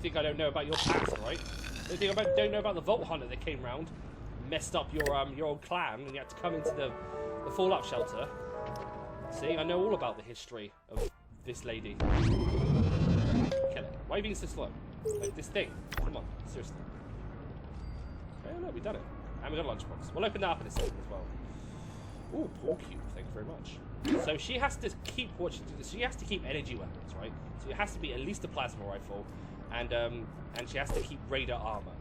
think I don't know about your past, right? You think I don't know about the Vault Hunter that came round, messed up your old clan, and you had to come into the fallout shelter. See, I know all about the history of this lady. Kill it. Why are you being so slow? Like this thing. Come on, seriously. Oh no, we've done it. And we got a lunchbox. We'll open that up in a second as well. Ooh, poor cube. Thank you very much. So she has to keep watching. She has to keep energy weapons, right? So it has to be at least a plasma rifle, and she has to keep radar armor.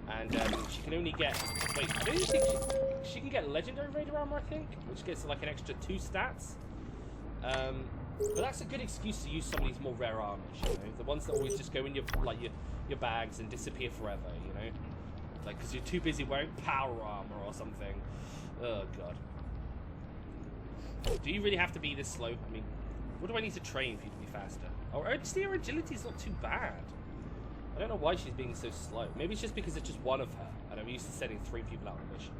And she can only get. Wait, I don't even think she can get legendary radar armor. I think, which gets like an extra 2 stats. But that's a good excuse to use some of these more rare armors. You know, the ones that always just go in your bags and disappear forever. You know, like because you're too busy wearing power armor or something. Oh god. Do you really have to be this slow? I mean, what do I need to train for you to be faster? Oh, actually, her agility's not too bad. I don't know why she's being so slow. Maybe it's just because it's just one of her, and I'm used to sending 3 people out on a mission.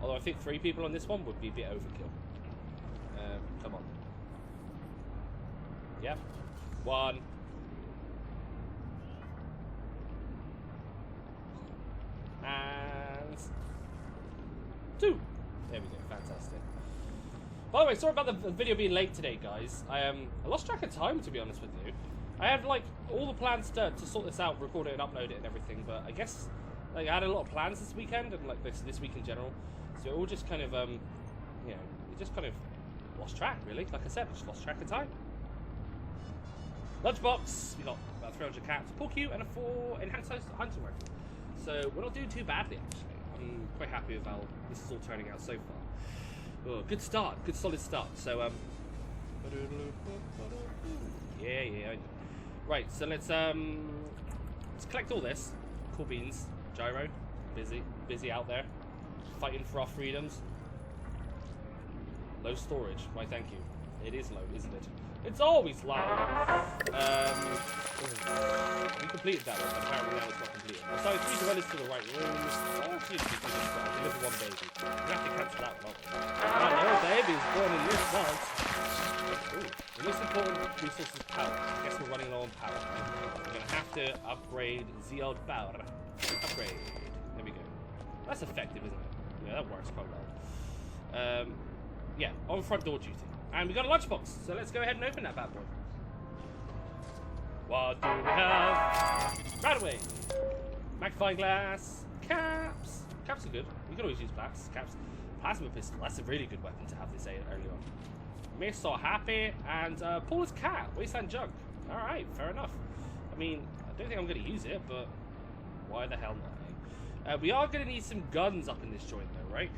Although I think 3 people on this one would be a bit overkill. Come on. Yep. 1. And 2. There we go. Fantastic. By the way, sorry about the video being late today, guys. I lost track of time, to be honest with you. I had like all the plans to sort this out, record it and upload it and everything, but I guess like I had a lot of plans this weekend and like this week in general. So it all just kind of you know, it just kind of lost track, really. Like I said, I just lost track of time. Lunchbox. We got about 300 caps, pull Q, and a 4 enhanced hunting rifle. So we're not doing too badly, actually. I'm quite happy with how this is all turning out so far. Oh, good start, good solid start. So yeah. Right, so let's collect all this. Cool beans, gyro, busy out there, fighting for our freedoms. Low storage. Why, thank you. It is low, isn't it? It's always low. We completed that one, but apparently now it's not completed. So 3 dwellers to the right rooms. Actually, deliver 1 baby. We have to cancel that one. Right, the old baby is born in this month. Ooh. The most important resource is power. I guess we're running low on power. We're going to have to upgrade the old power. Upgrade. There we go. That's effective, isn't it? Yeah, that works quite well. Yeah, on front door duty. And we got a lunchbox, so let's go ahead and open that bad boy. What do we have? Right away. Magnifying glass. Caps. Caps are good. We can always use caps. Plasma pistol. That's a really good weapon to have this early on. Miss or happy. And Paul's cat. Wasteland jug. Alright, fair enough. I mean, I don't think I'm going to use it, but why the hell not? Eh? We are going to need some guns up in this joint, though, right?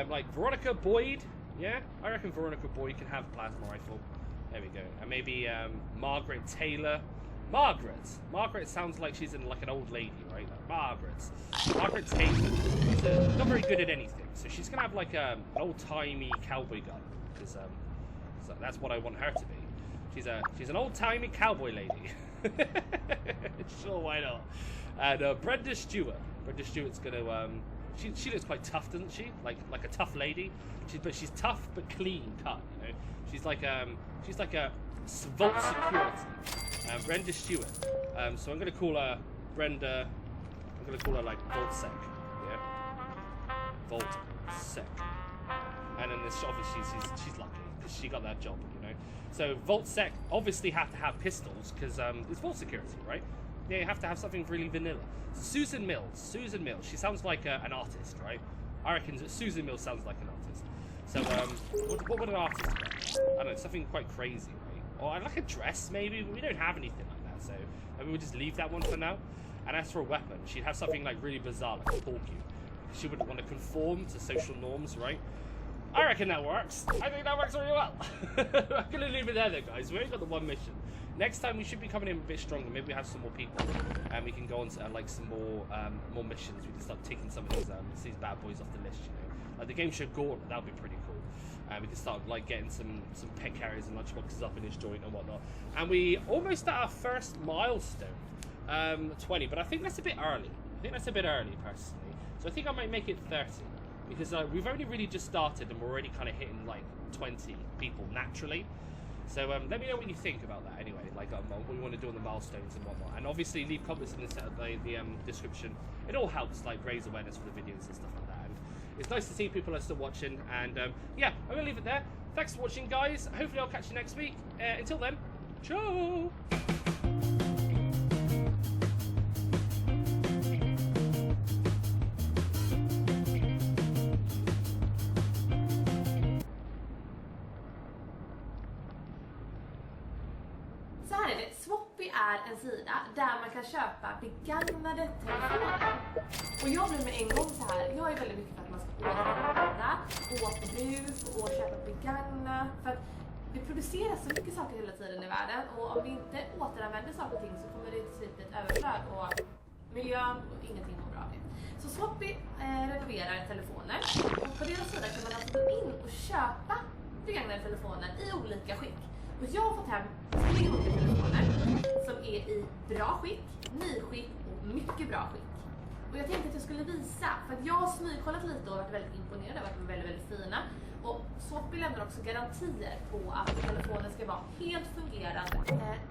Like Veronica Boyd. Yeah, I reckon Veronica Boyd can have a plasma rifle. There we go. And maybe Margaret Taylor. Margaret sounds like she's in like an old lady, right? Like Margaret Taylor is not very good at anything, so she's gonna have like an old-timey cowboy gun, because so that's what I want her to be. She's an old-timey cowboy lady. Sure, why not? And Brenda Stewart. Brenda Stewart's gonna she looks quite tough, doesn't she? Like a tough lady. But she's tough but clean cut. You know, she's like a Vault security. Brenda Stewart. So I'm gonna call her Brenda. I'm gonna call her like Vault Sec. Yeah. Vault Sec. And then this obviously she's lucky because she got that job. You know. So Vault Sec obviously have to have pistols because it's Vault security, right? Yeah, you have to have something really vanilla. So Susan Mills. She sounds like an artist, right? I reckon that Susan Mills sounds like an artist. So, what would an artist do? I don't know, something quite crazy, right? Or I'd like a dress, maybe, but we don't have anything like that, so maybe we'll just leave that one for now. And as for a weapon, she'd have something like really bizarre, like a porcupine. She wouldn't want to conform to social norms, right? I reckon that works. I think that works really well. I'm going to leave it there, though, guys. We only got the 1 mission. Next time we should be coming in a bit stronger. Maybe we have some more people, and we can go on to like some more missions. We can start taking some of these bad boys off the list. You know, like the game show Gauntlet. That would be pretty cool. And we can start like getting some pet carriers and lunchboxes up in this joint and whatnot. And we almost at our first milestone, 20. But I think that's a bit early. Personally. So I think I might make it 30 because we've only really just started and we're already kind of hitting like 20 people naturally. So let me know what you think about that anyway, like what we want to do on the milestones and whatnot. And obviously leave comments in the description. It all helps like raise awareness for the videos and stuff like that. And it's nice to see people are still watching. And yeah, I'm going to leave it there. Thanks for watching, guys. Hopefully I'll catch you next week. Until then, ciao! Så här är det, Swappy är en sida där man kan köpa begagnade telefoner. Och jag blir med en gång så här, jag är väldigt mycket för att man ska återanvända, återbruk och köpa begagnat. För att det produceras så mycket saker hela tiden i världen och om vi inte återanvänder saker och ting så kommer det till slut bli ett överflöd och miljön och ingenting mår bra av det. Så Swappy renoverar telefoner och på deras sida kan man alltså gå in och köpa begagnade telefoner i olika skick. Och jag har fått hem 3 olika telefoner som är i bra skick, nyskick och mycket bra skick. Och jag tänkte att jag skulle visa, för att jag har smygkollat lite och varit väldigt imponerad, det har varit väldigt, väldigt fina. Och Swappy lämnar också garantier på att telefonen ska vara helt fungerande.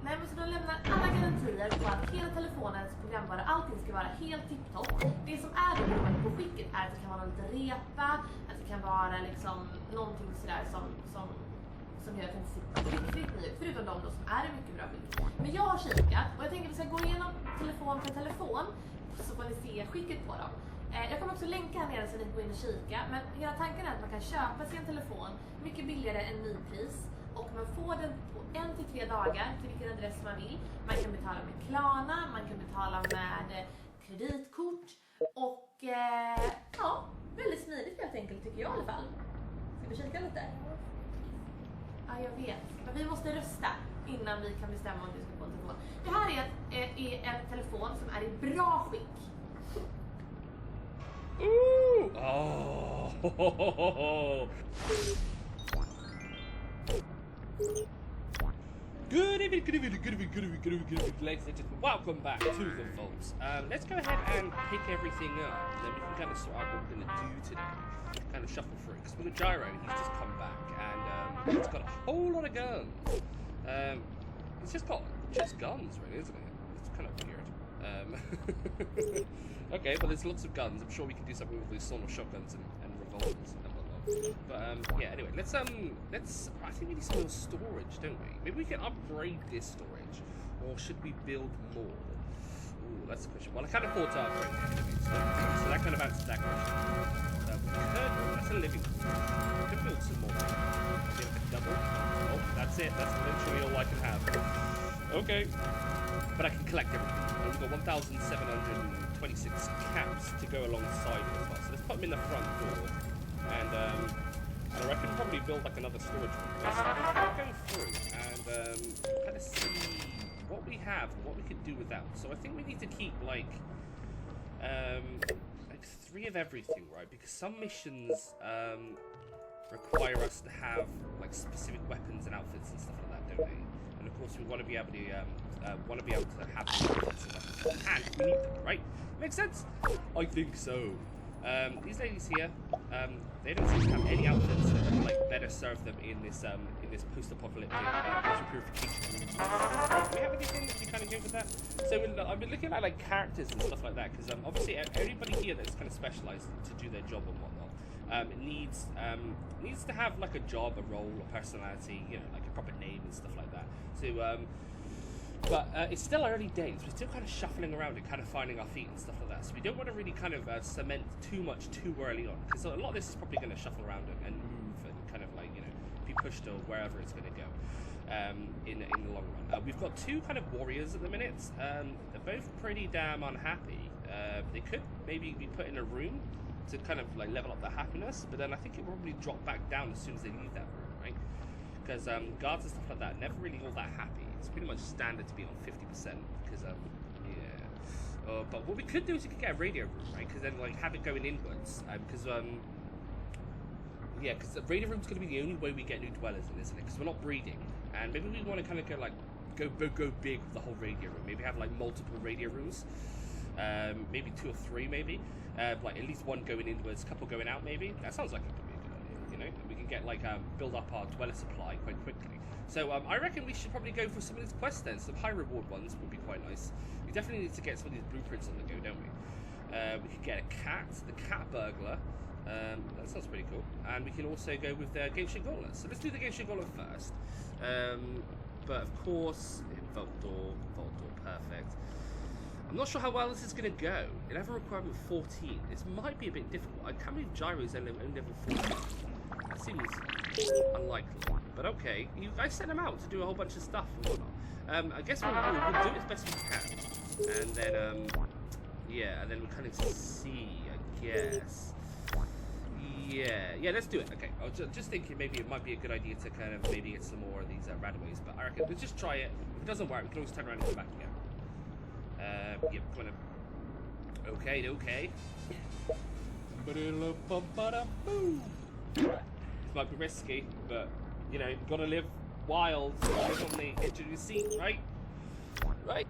Nej, men så de lämnar alla garantier på att hela telefonens programvara, allting ska vara helt tipptopp. Det som är beroende på skicket är att det kan vara lite repa, att det kan vara liksom någonting sådär som gör att det inte sitter riktigt ut, förutom de då som är i mycket bra skick. Men jag har kikat och jag tänker att vi ska gå igenom telefon för telefon så får ni se skicket på dem. Jag kommer också länka här nere så ni går in och kika, men hela tanken är att man kan köpa sin telefon mycket billigare än nypris och man får den på 1 till 3 dagar till vilken adress man vill. Man kan betala med Klarna, man kan betala med kreditkort och ja, väldigt smidigt helt enkelt tycker jag i alla fall. Ska vi kika lite? Ja, jag vet. Men vi måste rösta innan vi kan bestämma om vi ska få en telefon. Det här är en telefon som är i bra skick. Oh. Good evening, ladies and gentlemen. Welcome back to the vault. Let's go ahead and pick everything up. Then we can kind of sort out what we're going to do today. Kind of shuffle through. Because with Gyro, he's just come back and he's got a whole lot of guns. It's just got guns, really, isn't it? It's kind of weird. Okay, well, there's lots of guns. I'm sure we can do something with these sawed-off shotguns and revolvers and whatnot. But yeah, anyway, let's. I think we need some more storage, don't we? Maybe we can upgrade this storage, or should we build more? Ooh, that's the question. Well, I can't afford to upgrade it anyway, so that kind of answers that question. That's a living room. We could build some more. Maybe like a double. Oh, that's it. That's literally all I can have. Okay. But I can collect everything. We've got 1,726 caps to go alongside it as well. So let's put them in the front door. And I reckon probably build like another storage room. Let's go through and kind of see what we have and what we could do with that. So I think we need to keep like 3 of everything, right? Because some missions require us to have like specific weapons and outfits and stuff like that, don't they? And of course, we want to be able to have the and we need them, right? Makes sense? I think so. These ladies here, they don't seem to have any outfits that would like better serve them in this post-apocalyptic purification. Do we have anything that we kind of go with that? So I've been looking at like characters and stuff like that because obviously everybody here that's kind of specialised to do their job and whatnot. Needs to have like a job, a role, a personality, you know, like a proper name and stuff like that. So, but it's still early days. We're still kind of shuffling around and kind of finding our feet and stuff like that. So we don't want to really kind of cement too much too early on because a lot of this is probably going to shuffle around and move and kind of like, you know, be pushed to wherever it's going to go in the long run. We've got 2 kind of warriors at the minute. They're both pretty damn unhappy. They could maybe be put in a room to kind of like level up their happiness, but then I think it will probably drop back down as soon as they leave that room, right? Because guards and stuff like that never really all that happy. It's pretty much standard to be on 50% because yeah. But what we could do is we could get a radio room, right? Because then like have it going inwards. Because yeah, because the radio room's going to be the only way we get new dwellers in, isn't it? Because we're not breeding, and maybe we want to kind of go big with the whole radio room. Maybe have like multiple radio rooms. Maybe 2 or 3, maybe. Like at least one going inwards, couple going out, maybe. That sounds like it could be a good idea, you know? We can get like build up our dweller supply quite quickly. So I reckon we should probably go for some of these quests then. Some high reward ones would be quite nice. We definitely need to get some of these blueprints on the go, don't we? We could get a cat, the cat burglar. That sounds pretty cool. And we can also go with the game show gauntlet. So let's do the game show gauntlet first. But of course, vault door, perfect. I'm not sure how well this is going to go. Level requirement 14. This might be a bit difficult. I can't believe gyros are only level 14. That seems unlikely. But okay, you guys sent them out to do a whole bunch of stuff and whatnot. I guess we'll do it as best we can. And then, yeah, and then we'll kind of see, I guess. Yeah, let's do it. Okay, I was just thinking maybe it might be a good idea to kind of maybe get some more of these radaways, but I reckon let's just try it. If it doesn't work, we can always turn around and come back again. Yep, kind of. Okay. This might be risky, but you know, gotta live wild, live on the edge of your seat, right? Right.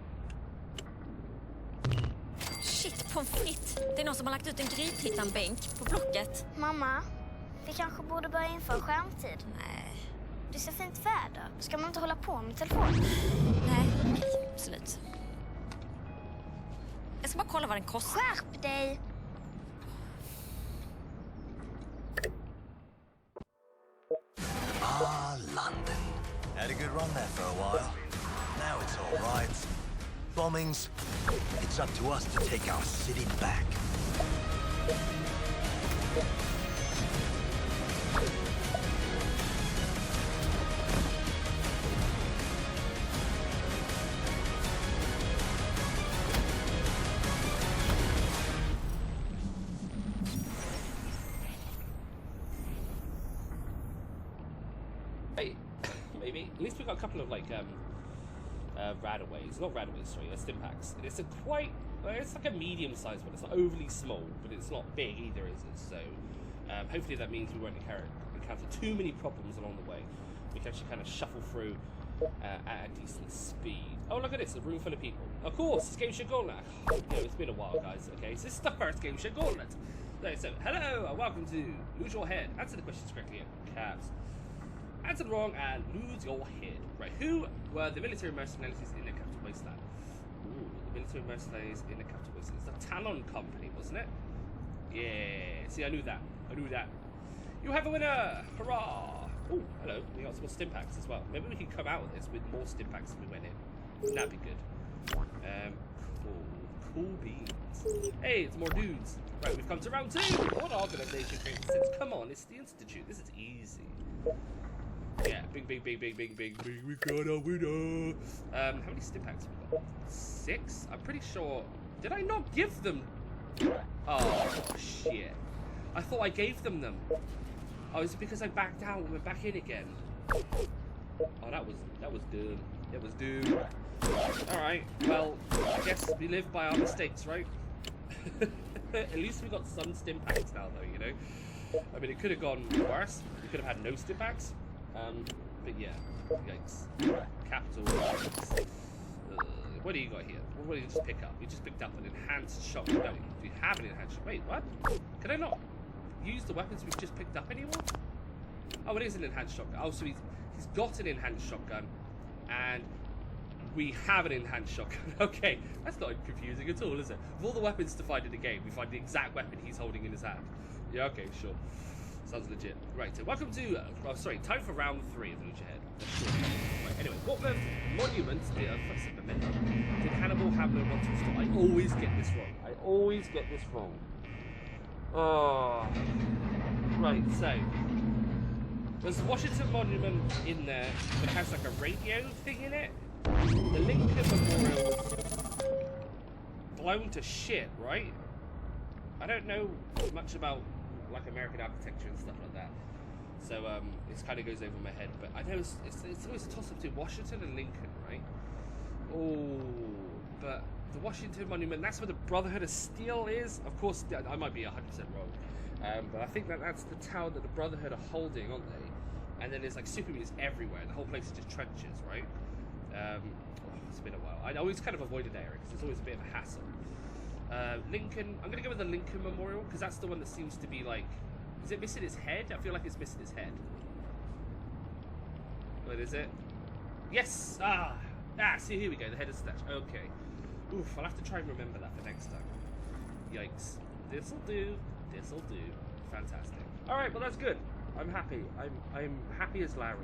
Shit, pommes frites. Det är någon som har lagt ut en grythittan-bänk på Blocket. Mamma, vi kanske borde börja införa skärmtid. Nej. Det är så fint väder. Ska man inte hålla på med telefonen? Nej, okej, absolut. Jag ska bara kolla vad den kostar. Skärp dig! Ah, London. Had a good run there for a while. Now it's all right. Bombings. It's up to us to take our city back. Maybe. At least we got a couple of like radaways, not radaways, sorry, stimpaks. And it's a quite, it's like a medium-sized one. It's not overly small, but it's not big either, is it? So hopefully that means we won't encounter too many problems along the way. We can actually kind of shuffle through at a decent speed. Oh, look at this, a room full of people. Of course, it's Game Show Gauntlet. It's been a while, guys. Okay, so this is the first Game Show Gauntlet. So hello and welcome to Lose Your Head. Answer the questions correctly in caps. Answer wrong and lose your head. Right, who were the military mercenaries in the capital wasteland? Ooh, the military mercenaries in the capital wasteland. It's the Talon Company, wasn't it? Yeah, see, I knew that. You have a winner! Hurrah! Oh, hello, we got some more stimpaks as well. Maybe we can come out of this with more stimpaks than we went in. That'd be good. Cool beans. Hey, it's more dudes. Right, we've come to round 2. What organization created since? Come on, it's the Institute. This is easy. Yeah, big. We got a winner. How many stimpaks have we got? 6? I'm pretty sure. Did I not give them? Oh, shit. I thought I gave them. Oh, is it because I backed out and went back in again? Oh, that was dumb. It was doomed. Alright, well, I guess we live by our mistakes, right? At least we got some stimpaks now, though, you know? I mean, it could have gone worse. We could have had no stimpaks. But yeah, yikes. Capital. What do you got here? What did you just pick up? You just picked up an enhanced shotgun. No, you have an enhanced shotgun. Wait, what? Can I not use the weapons we've just picked up anymore? Oh, it is an enhanced shotgun. Oh, so he's got an enhanced shotgun, and we have an enhanced shotgun. Okay, that's not confusing at all, is it? Of all the weapons to find in the game, we find the exact weapon he's holding in his hand. Yeah, okay, sure. Sounds legit. Right, so welcome to, time for round 3 of Lose Your Head. Right, anyway, what monument did Hannibal Hamlin want to restore? I always get this wrong. Oh. Right, so there's the Washington Monument in there that has like a radio thing in it. The Lincoln Memorial was blown to shit, right? I don't know much about like American architecture and stuff like that, so this kind of goes over my head. But I know it's always a toss up between Washington and Lincoln, right? Oh, but the Washington Monument, that's where the Brotherhood of Steel is. Of course, I might be 100% wrong, but I think that's the tower that the Brotherhood are holding, aren't they? And then there's like super mutants everywhere, and the whole place is just trenches, right? It's been a while. I always kind of avoided that area because it's always a bit of a hassle. Lincoln, I'm going to go with the Lincoln Memorial because that's the one that seems to be like Is it missing its head? I feel like it's missing its head. What is it? Yes! See, here we go. The head is attached. Okay. Oof, I'll have to try and remember that for next time. Yikes. This'll do. This'll do. Fantastic. Alright, well that's good. I'm happy. I'm happy as Larry.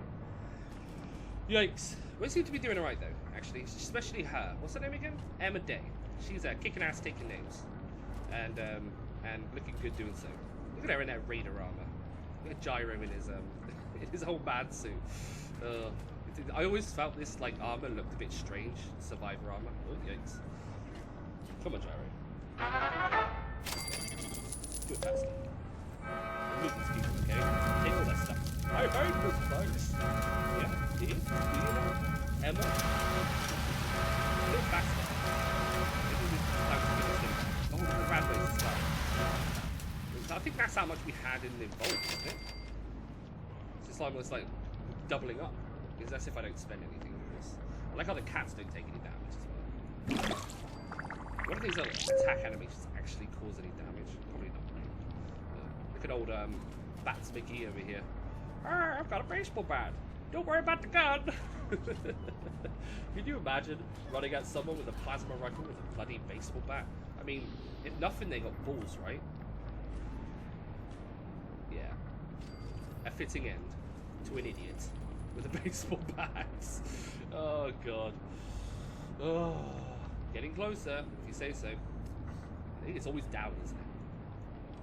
Yikes. We seem to be doing alright though, actually. Especially her. What's her name again? Emma Day. She's kicking ass, taking names. And looking good doing so. Look at her in that Raider armor. Look at Gyro in his in his whole man suit. I always felt this like armor looked a bit strange. Survivor armor. Oh yikes. Come on, Gyro. Do it faster. Remove these people, okay? Take all that stuff. I heard those bugs. Yeah, do you know? Emma? A little faster. Oh, the Radways as well. I think that's how much we had in the vault, isn't it? It's just almost like doubling up. Because that's if I don't spend anything on this. I like how the cats don't take any damage as well. What if these other attack animations actually cause any damage? Probably not. Look at old Bats McGee over here. I've got a baseball bat. Don't worry about the gun. Can you imagine running at someone with a plasma rifle with a bloody baseball bat? I mean, if nothing, they got balls, right? Yeah. A fitting end to an idiot with a baseball bat. Oh god. Oh, getting closer, if you say so. I think it's always down, isn't it?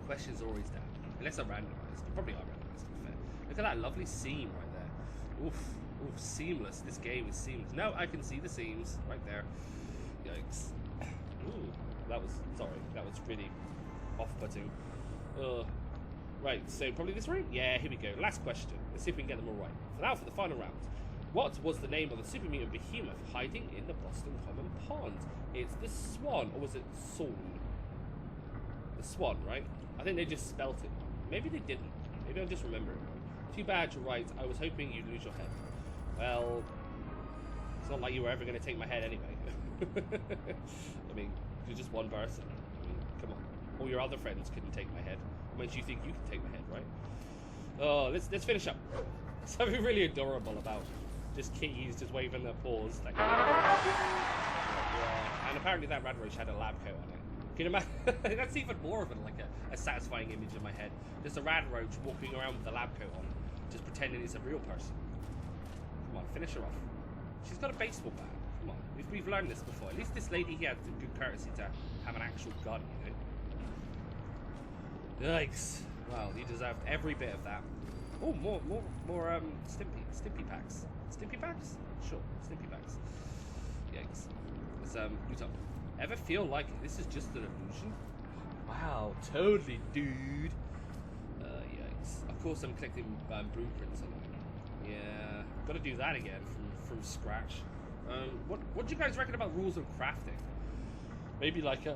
Questions are always down. Unless they're randomized. They probably are randomized, to be fair. Look at that lovely seam right there. Oof. Oof, seamless. This game is seamless. No, I can see the seams right there. Yikes. Ooh, that was really off-putting. Right, so probably this room? Yeah, here we go. Last question. Let's see if we can get them all right. For now, for the final round. What was the name of the super mutant behemoth hiding in the Boston Common Pond? It's the Swan, or was it Swan? The Swan, right? I think they just spelt it. Maybe they didn't. Maybe I'm just remembering. Too bad you're right. I was hoping you'd lose your head. Well, it's not like you were ever going to take my head anyway. I mean, you're just one person. I mean, come on. All your other friends couldn't take my head. What makes you think you can take my head, right? Oh, let's finish up. Something really adorable about just kitties just waving their paws. Like, yeah. And apparently that Radroach had a lab coat on it. Can you imagine? That's even more of a satisfying image in my head. Just a Radroach walking around with a lab coat on, just pretending it's a real person. Come on, finish her off. She's got a baseball bat. Come on, we've learned this before. At least this lady here had the good courtesy to have an actual gun, you know? Yikes! Well, you deserved every bit of that. Oh, more Stimpy packs. Stimpy packs? Sure, Stimpy packs. Yikes. Let's loot up. Ever feel like this is just an illusion? Wow, totally, dude. Yikes. Of course, I'm collecting blueprints on it. Yeah, got to do that again from scratch. What do you guys reckon about rules of crafting? Maybe like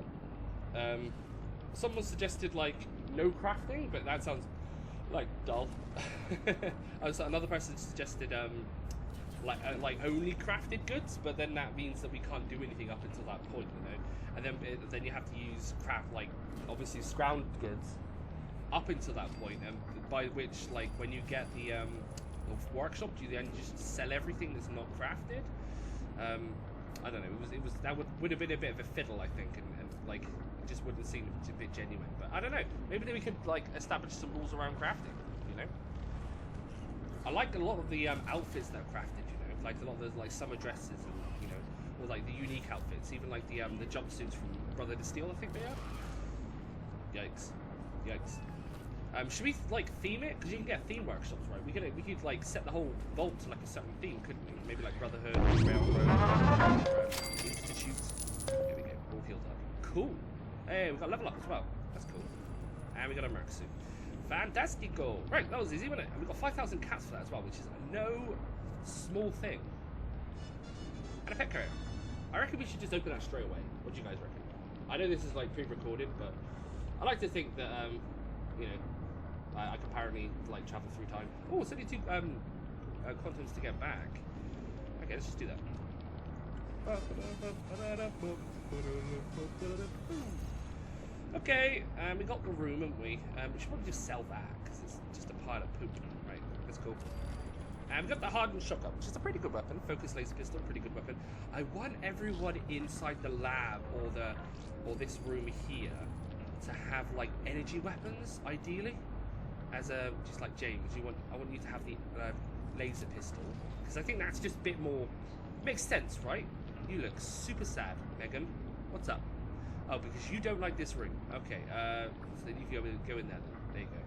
someone suggested like no crafting, but that sounds like dull. So another person suggested like only crafted goods, but then that means that we can't do anything up until that point, you know. And then you have to use craft like obviously scrounged goods up until that point, and by which like when you get the workshop, you then just sell everything that's not crafted. I don't know. It was that would have been a bit of a fiddle, I think, and like it just wouldn't seem a bit genuine. But I don't know. Maybe then we could like establish some rules around crafting. You know, I like a lot of the outfits that are crafted. You know, like a lot of those like summer dresses and you know, or like the unique outfits, even like the jumpsuits from Brother to Steel. I think they are. Yikes! Yikes! Should we like theme it? Because you can get theme workshops, right? We could like set the whole vault to like a certain theme, couldn't we? Maybe like Brotherhood, Railroad, Institute. Here we go, all healed up. Cool. Hey, we got level up as well. That's cool. And we got a Merc suit. Fantastico. Right, that was easy, wasn't it? And we got 5,000 cats for that as well, which is no small thing. And a pet carrier. I reckon we should just open that straight away. What do you guys reckon? I know this is like pre-recorded, but I like to think that you know. I can apparently like travel through time. Oh, it's only 2 quantums to get back. Okay, let's just do that. Okay, we got the room, haven't we? We should probably just sell that because It's just a pile of poop, right? That's cool. And we've got the hardened shotgun, which is a pretty good weapon. Focus laser pistol, pretty good weapon. I want everyone inside the lab or this room here to have like energy weapons, ideally. As just like James, I want you to have the laser pistol, because I think that's just a bit more makes sense, right? You look super sad, Megan. What's up? Oh, because you don't like this room. Okay, so then you go in there. Then. There you go.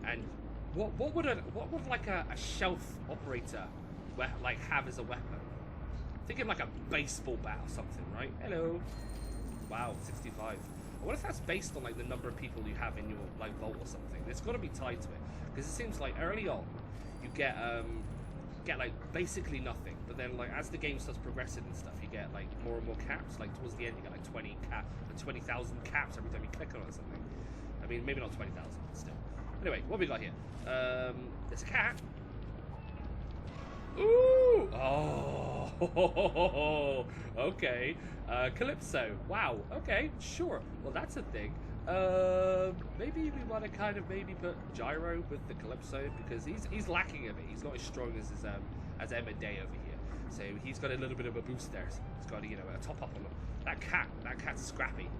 And what would like a shelf operator like have as a weapon? Thinking like a baseball bat or something, right? Hello. Wow, 65. I wonder if that's based on like the number of people you have in your like vault or something. It's got to be tied to it, because it seems like early on you get like basically nothing, but then like as the game starts progressing and stuff, you get like more and more caps. Like towards the end, you get like 20,000 caps every time you click on it or something. I mean, maybe not 20,000, but still. Anyway, what have we got here? There's a cat. Ooh! Oh! Okay. Calypso. Wow. Okay, sure. Well, that's a thing. Maybe we want to kind of put Gyro with the Calypso, because he's lacking a bit. He's not as strong as Emma Day over here. So he's got a little bit of a boost there. He's got a top up on him. That cat's scrappy.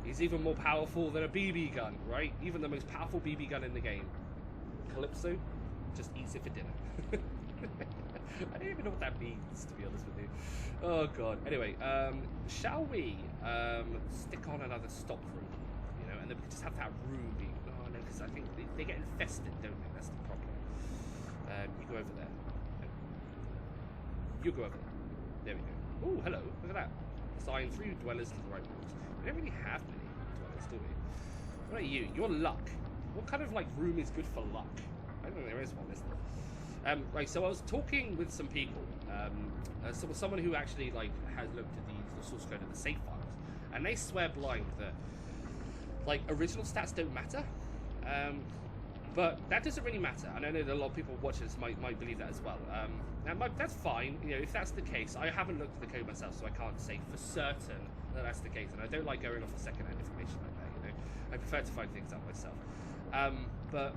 He's even more powerful than a BB gun, right? Even the most powerful BB gun in the game. Calypso just eats it for dinner. I don't even know what that means, to be honest with you. Oh god. Anyway, shall we stick on another stock room? And then we can just have that room being. Oh no, because I think they get infested, don't they? That's the problem. You go over there. You go over there. There we go. Oh, hello. Look at that. Assign 3 dwellers to the right rooms. We don't really have many dwellers, do we? What about you? Your luck. What kind of like room is good for luck? I don't think there is one, is there? Right, so I was talking with some people, someone who actually like has looked at the source code of the save files, and they swear blind that like original stats don't matter, but that doesn't really matter. And I know that a lot of people watching this might believe that as well. And that's fine, if that's the case. I haven't looked at the code myself, so I can't say for certain that that's the case, and I don't like going off of second-hand information like that. I prefer to find things out myself. But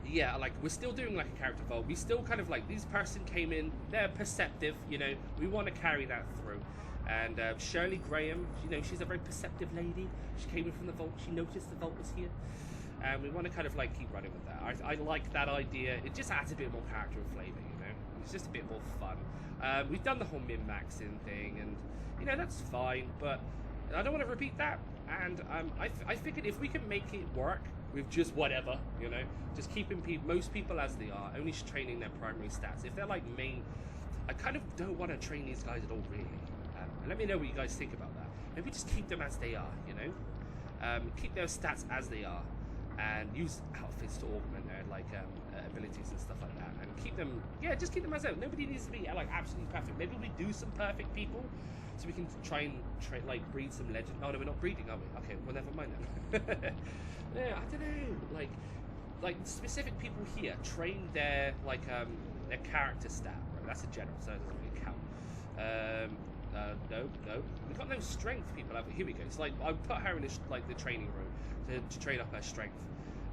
yeah, like we're still doing like a character vault. We still kind of like, this person came in, they're perceptive, we want to carry that through. And Shirley Graham, she's a very perceptive lady. She came in from the vault, she noticed the vault was here. And we want to kind of like keep running with that. I like that idea. It just adds a bit more character and flavour, It's just a bit more fun. We've done the whole min-maxing thing, and that's fine, but I don't want to repeat that. And I figured if we can make it work with just whatever, just keeping most people as they are, only training their primary stats. If they're like main, I kind of don't want to train these guys at all, really. And let me know what you guys think about that. Maybe just keep them as they are, keep their stats as they are, and use outfits to augment their like abilities and stuff like that, and keep them, just keep them as they are. Nobody needs to be like absolutely perfect. Maybe we do some perfect people, so we can try and breed some legend. Oh no, we're not breeding, are we? Okay, well never mind then. Yeah, I don't know. Like specific people here train their their character stat. Right? That's a general, so it doesn't really count. No, we've got no strength people have. Here we go. So I put her in the training room to train up her strength,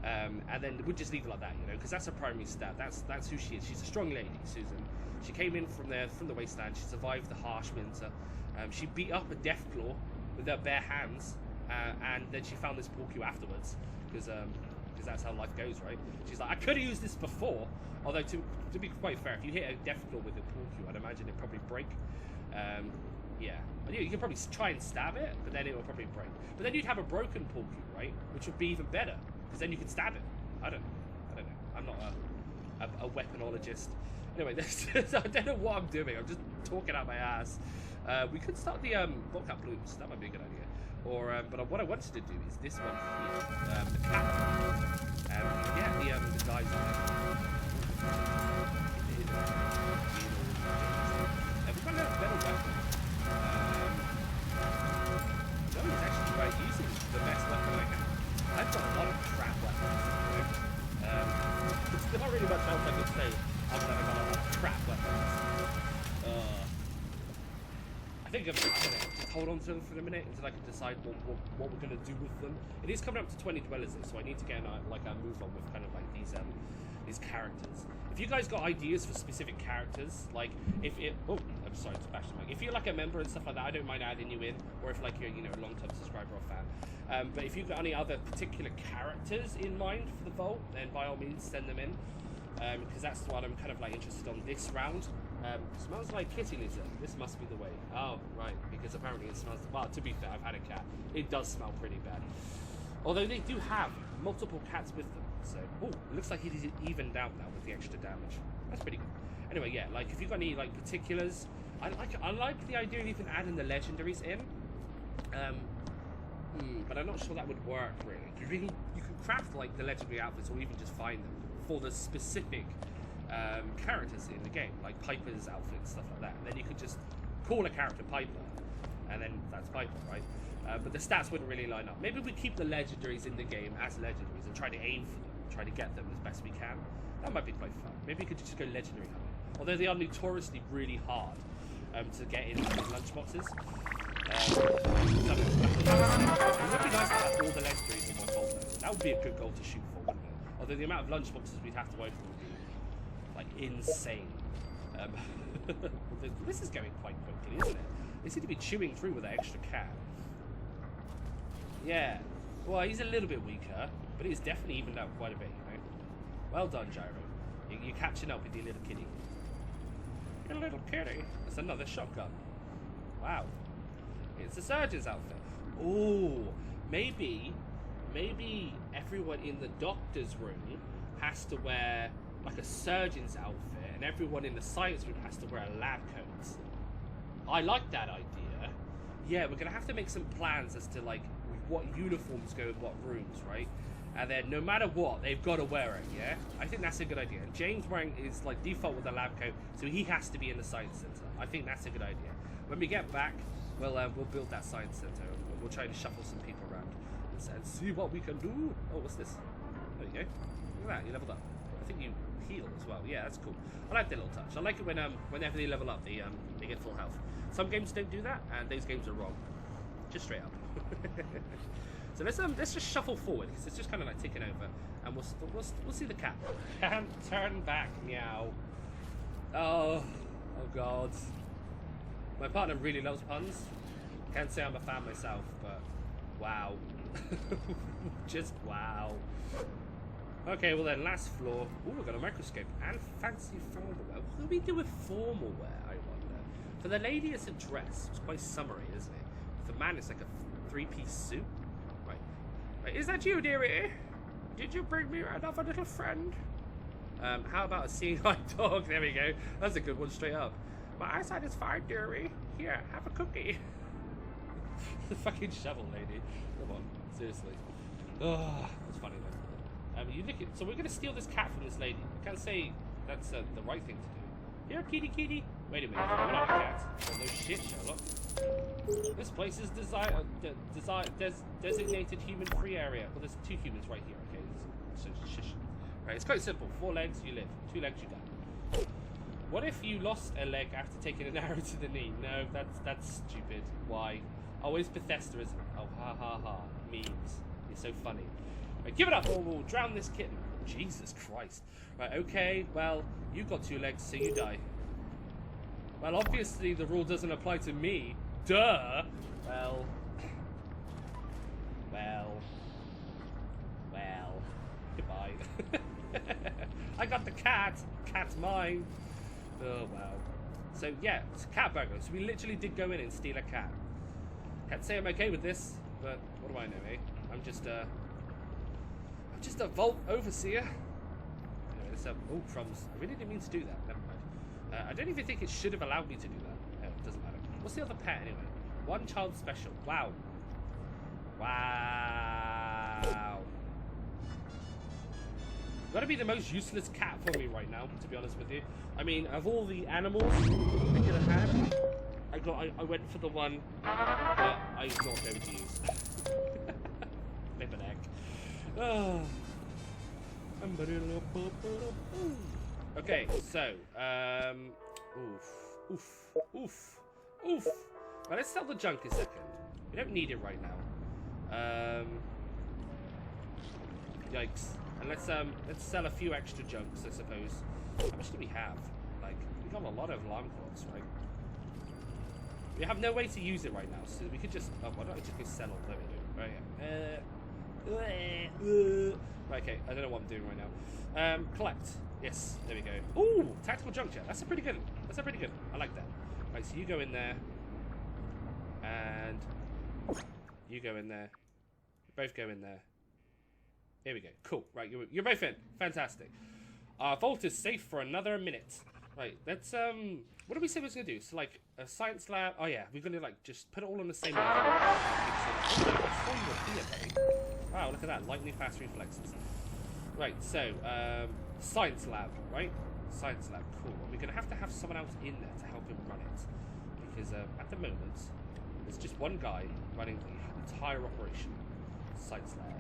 and then we'll just leave it like that, because that's her primary stat. That's who she is. She's a strong lady, Susan. She came in from the wasteland. She survived the harsh winter. She beat up a Deathclaw with her bare hands, and then she found this Porcu afterwards, because that's how life goes, right? She's like, I could have used this before, although to be quite fair, if you hit a Deathclaw with a Porcu, I'd imagine it'd probably break. Yeah, you can probably try and stab it, but then it will probably break. But then you'd have a broken Porcu, right? Which would be even better, because then you can stab it. I don't know. I'm not a weaponologist. Anyway, I don't know what I'm doing. I'm just talking out my ass. We could start the Bobcat Blooms. That might be a good idea. Or, but what I wanted to do is this one here, the cat. And the guys on it. We've got a better weapon. No, it's actually using the best weapon I have. I've got a lot of crap weapons. There's not really much else I could say other than I've got a lot of crap weapons. I think I'm just hold on to them for a minute until I can decide what we're going to do with them. It is coming up to 20 dwellers though, so I need to get a move on with kind of like these characters. If you guys got ideas for specific characters, like if it, oh, I'm sorry to bash the mic. If you're like a member and stuff like that, I don't mind adding you in, or if like you're, you know, a long-term subscriber or fan. But if you've got any other particular characters in mind for the vault, then by all means send them in, because that's what I'm kind of like interested on this round. Smells like kitty litter. This must be the way. Oh, right, because apparently it smells, well, to be fair, I've had a cat. It does smell pretty bad. Although they do have multiple cats with them. So, oh, it looks like it is evened out now with the extra damage. That's pretty good. Anyway, yeah, like if you've got any like particulars, I like the idea of even adding the legendaries in. But I'm not sure that would work really. You can craft like the legendary outfits, or even just find them for the specific characters in the game, like Piper's outfits, stuff like that. And then you could just call a character Piper, and then that's Piper, right? But the stats wouldn't really line up. Maybe we keep the legendaries in the game as legendaries and try to aim for them, try to get them as best we can. That might be quite fun. Maybe we could just go legendary hunting. Although they are notoriously really hard to get in lunchboxes. It would be nice to have all the legendaries in one vault. That would be a good goal to shoot for, wouldn't it? Although the amount of lunchboxes we'd have to open would be like insane. This is going quite quickly, isn't it? They seem to be chewing through with that extra cat. Yeah. Well, he's a little bit weaker, but he's definitely evened out quite a bit, you know. Well done, Gyro. You're catching up with your little kitty. Your little kitty. That's another shotgun. Wow. It's a surgeon's outfit. Ooh, maybe everyone in the doctor's room has to wear like a surgeon's outfit, and everyone in the science room has to wear a lab coat. I like that idea. Yeah, we're gonna have to make some plans as to like what uniforms go in what rooms, right? And then no matter what, they've got to wear it, yeah? I think that's a good idea. And James wearing is like default with a lab coat, so he has to be in the science center. I think that's a good idea. When we get back, we'll build that science center. We'll try to shuffle some people around and see what we can do. Oh, what's this? There you go. Look at that, you leveled up. I think you heal as well. Yeah, that's cool. I like that little touch. I like it when whenever they level up, they get full health. Some games don't do that, and those games are wrong. Just straight up. So let's just shuffle forward, because it's just kind of like ticking over, and we'll see the cat. Can't turn back, meow. Oh God. My partner really loves puns. Can't say I'm a fan myself, but wow. Just wow. Okay, well then, last floor. Oh, we've got a microscope and fancy formal wear. What do we do with formal wear, I wonder? For the lady, it's a dress. It's quite summery, isn't it? For the man, it's like a three-piece suit. Right, is that you, dearie? Did you bring me another little friend? How about a seeing-eye dog? There we go. That's a good one, straight up. My eyesight is fine, dearie. Here, have a cookie. The fucking shovel lady. Come on, seriously. Oh, that's funny though. You look at, so we're gonna steal this cat from this lady. I can't say that's the right thing to do. Here, kitty, kitty. Wait a minute, we're not a cat. Oh, no shit, Sherlock. This place is designated human-free area. Well, there's 2 humans right here. Okay, so shush. Right, it's quite simple. 4 legs, you live. 2 legs, you die. What if you lost a leg after taking an arrow to the knee? No, that's stupid. Why? Oh, it's Bethesda, isn't it? Oh, ha ha ha. Memes. You're so funny. Right, give it up or we'll drown this kitten. Jesus Christ. Right, okay, well, you got 2 legs, so you die. Well, obviously the rule doesn't apply to me. Duh! Well... Goodbye. I got the cat! Cat's mine! Oh, wow. So, yeah, it's a cat burglar. So we literally did go in and steal a cat. Can't say I'm okay with this, but what do I know, eh? I'm just a vault overseer. Anyway, let's have... Oh, crumbs. I really didn't mean to do that. Never mind. I don't even think it should have allowed me to do that. It doesn't matter. What's the other pet, anyway? 1 child special. Wow. Wow. Gotta be the most useless cat for me right now, to be honest with you. I mean, of all the animals I could have had, I went for the one that I'm not going to use. Flip an egg. Oh. Okay, so, oof. Well, let's sell the junk a second. We don't need it right now. Yikes. And let's sell a few extra junks, I suppose. How much do we have? Like, we got a lot of alarm clocks, right? We have no way to use it right now, so we could just... Oh, why don't I just go sell all? There we go. Right, right, okay, I don't know what I'm doing right now. Collect. Yes, there we go. Ooh, tactical juncture. That's a pretty good one. That's a pretty good one. I like that. Right, so you go in there. And you go in there. You both go in there. Here we go. Cool. Right, you're both in. Fantastic. Our vault is safe for another minute. Right, let's, what do we say we're going to do? So, like, a science lab... Oh, yeah, we're going to, like, just put it all on the same level. Wow, look at that. Lightning fast reflexes. Right, so, science lab, right? Science lab, cool. We're going to have someone else in there to help him run it. Because, at the moment, there's just one guy running the entire operation. Science lab.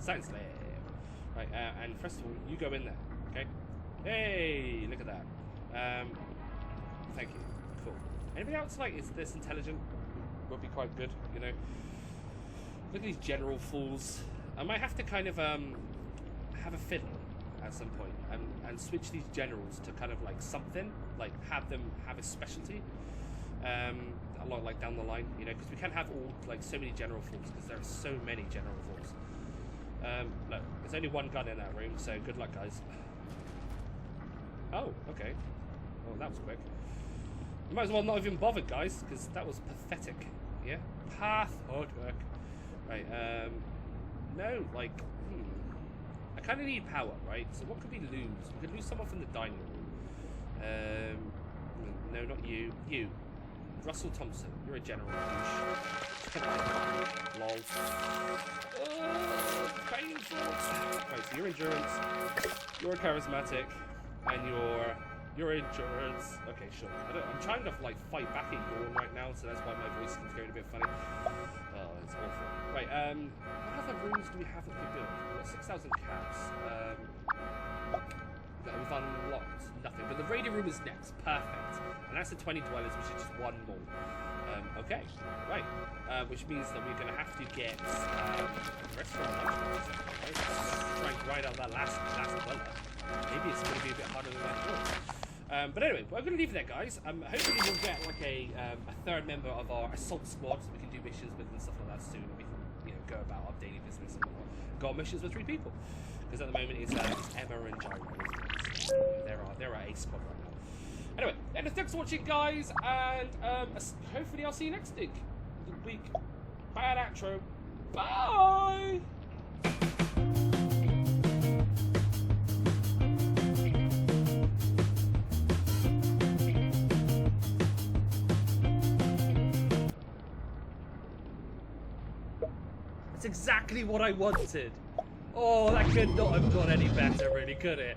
Science lab. Right, and first of all, you go in there, okay? Hey, look at that. Thank you. Cool. Anybody else like is this intelligent? Would be quite good, you know. Look at these general fools. I might have to kind of have a fiddle at some point and switch these generals to kind of like something, like have them have a specialty. Along like down the line, you know, because we can't have all like so many general fools because there are so many general fools. Look, there's only one gun in that room, so good luck, guys. Oh, okay. Oh, that was quick. You might as well not have even bothered, guys, because that was pathetic. Yeah? Pathetic. Right, no, like, I kind of need power, right? So what could we lose? We could lose someone from the dining room. No, not you. You. Russell Thompson. You're a general. Lol. Painful. Right, so your endurance, you're charismatic, and your endurance. Okay, sure. I'm trying to like fight back at yawn right now, so that's why my voice is going a bit funny. Oh, it's awful. Right, what other rooms do we have that we build? We've got 6,000 caps. We've unlocked nothing, but the radio room is next. Perfect. And that's the 20 dwellers, which is just one more. Okay, right. Which means that we're going to have to get restaurant lunch. Right? Try and grind out that last dweller. Maybe it's going to be a bit harder than I thought. But anyway, we're going to leave it there, guys. Hopefully we'll get like a third member of our assault squad, so we can do missions with and stuff like that soon. We can, go about our daily business and whatnot. Go on missions with 3 people. Because at the moment it's Emma and Gyro. They're our ace squad right now. Anyway, thanks for watching, guys, and hopefully I'll see you next week. Bad outro. Bye. That's exactly what I wanted. Oh, that could not have gone any better, really, could it?